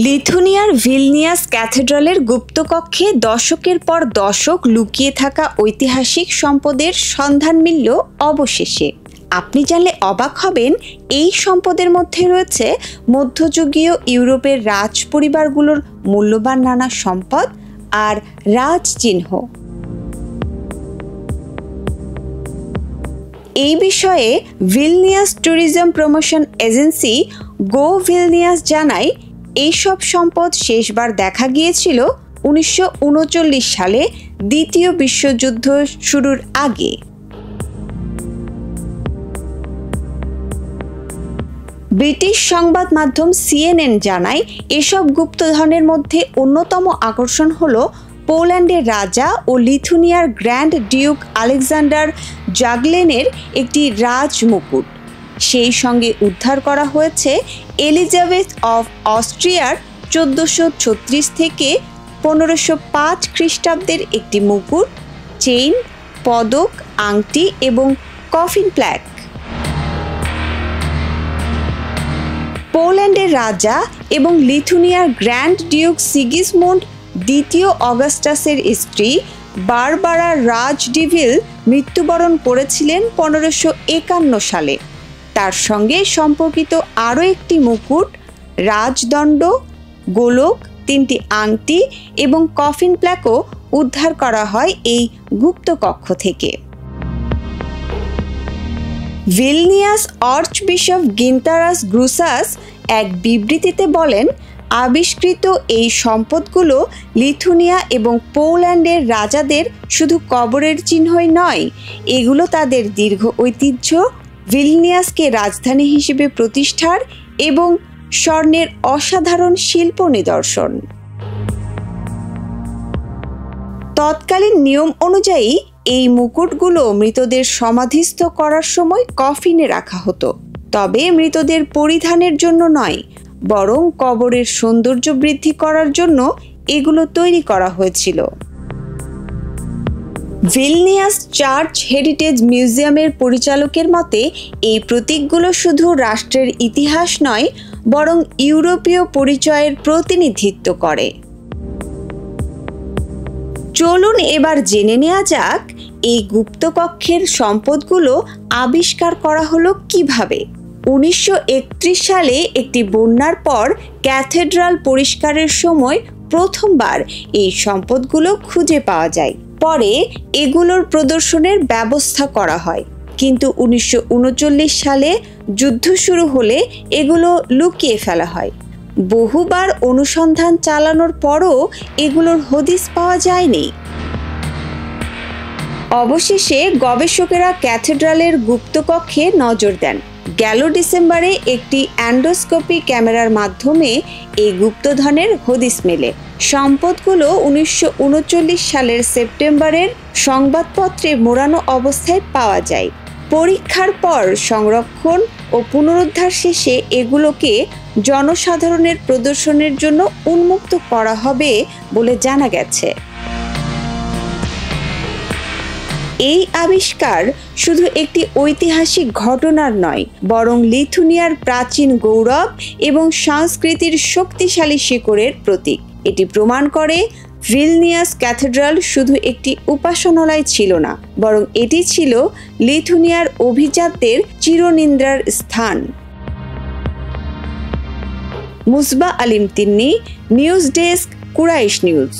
লিথুনিয়ার Vilnius ক্যাথেড্রালের গুপ্তকক্ষে দশকের পর দশক লুকিয়ে থাকা ঐতিহাসিক সম্পদের সন্ধান মিলল অবশেষে। আপনি জানলে অবাক হবেন, এই সম্পদের মধ্যে রয়েছে মধ্যযুগীয় ইউরোপের রাজ পরিবারগুলোর মূল্যবান নানা সম্পদ আর রাজচিহ্ন। এই বিষয়ে ভিলনিয়াস ট্যুরিজম প্রমোশন এজেন্সি গো ভিলনিয়াস জানায়, এইসব সম্পদ শেষবার দেখা গিয়েছিল 1939 সালে দ্বিতীয় বিশ্বযুদ্ধ শুরুর আগে। ব্রিটিশ সংবাদ মাধ্যম CNN জানায়, এসব গুপ্তধনের মধ্যে অন্যতম আকর্ষণ হল পোল্যান্ডের রাজা ও লিথুনিয়ার গ্র্যান্ড ডিউক আলেকজান্ডার জাগলেনের একটি রাজমুকুট। সেই সঙ্গে উদ্ধার করা হয়েছে এলিজাবেথ অফ অস্ট্রিয়ার 1436 থেকে 1505 খ্রিস্টাব্দের একটি মুকুট, চেইন, পদক, আংটি এবং কফিন প্ল্যাক। পোল্যান্ডের রাজা এবং লিথুনিয়ার গ্র্যান্ড ডিউক সিগিসমুন্ড দ্বিতীয় অগাস্টাসের স্ত্রী বারবারা রাজডিভিল মৃত্যুবরণ করেছিলেন 1551 সালে। তার সঙ্গে সম্পর্কিত আরও একটি মুকুট, রাজদণ্ড, গোলক, 3টি আংটি এবং কফিন প্ল্যাকও উদ্ধার করা হয় এই গুপ্তকক্ষ থেকে। ভিলনিয়াস আর্চবিশপ গিন্তারাস গ্রুসাস এক বিবৃতিতে বলেন, আবিষ্কৃত এই সম্পদগুলো লিথুনিয়া এবং পোল্যান্ডের রাজাদের শুধু কবরের চিহ্নই নয়, এগুলো তাদের দীর্ঘ ঐতিহ্য, ভিলনিয়াসকে রাজধানী হিসেবে প্রতিষ্ঠার এবং স্বর্ণের অসাধারণ শিল্প নিদর্শন। তৎকালীন নিয়ম অনুযায়ী এই মুকুটগুলো মৃতদের সমাধিস্থ করার সময় কফিনে রাখা হতো, তবে মৃতদের পরিধানের জন্য নয়, বরং কবরের সৌন্দর্য বৃদ্ধি করার জন্য এগুলো তৈরি করা হয়েছিল। ভিলনিয়াস চার্চ হেরিটেজ মিউজিয়ামের পরিচালকের মতে, এই প্রতীকগুলো শুধু রাষ্ট্রের ইতিহাস নয়, বরং ইউরোপীয় পরিচয়ের প্রতিনিধিত্ব করে। চলুন এবার জেনে নেওয়া যাক, এই গুপ্তকক্ষের সম্পদগুলো আবিষ্কার করা হলো কিভাবে। 1931 সালে একটি বন্যার পর ক্যাথেড্রাল পরিষ্কারের সময় প্রথমবার এই সম্পদগুলো খুঁজে পাওয়া যায়। পরে এগুলোর প্রদর্শনের ব্যবস্থা করা হয়, কিন্তু 1939 সালে যুদ্ধ শুরু হলে এগুলো লুকিয়ে ফেলা হয়। বহুবার অনুসন্ধান চালানোর পরও এগুলোর হদিস পাওয়া যায়নি। অবশেষে গবেষকেরা ক্যাথেড্রালের গুপ্তকক্ষে নজর দেন। গেল ডিসেম্বরে একটি অ্যান্ডোস্কোপি ক্যামেরার মাধ্যমে এই গুপ্তধনের হদিস মেলে। সম্পদগুলো 1939 সালের সেপ্টেম্বরের সংবাদপত্রে মোড়ানো অবস্থায় পাওয়া যায়। পরীক্ষার পর সংরক্ষণ ও পুনরুদ্ধার শেষে এগুলোকে জনসাধারণের প্রদর্শনের জন্য উন্মুক্ত করা হবে বলে জানা গেছে। এই আবিষ্কার শুধু একটি ঐতিহাসিক ঘটনার নয়, বরং লিথুনিয়ার প্রাচীন গৌরব এবং সংস্কৃতির শক্তিশালী শিকড়ের প্রতীক। এটি প্রমাণ করে ভিলনিয়াস ক্যাথেড্রাল শুধু একটি উপাসনালয় ছিল না, বরং এটি ছিল লিথুনিয়ার অভিজাতদের চিরনিদ্রার স্থান। Musba Alim Tinni, news desk, Quraish news.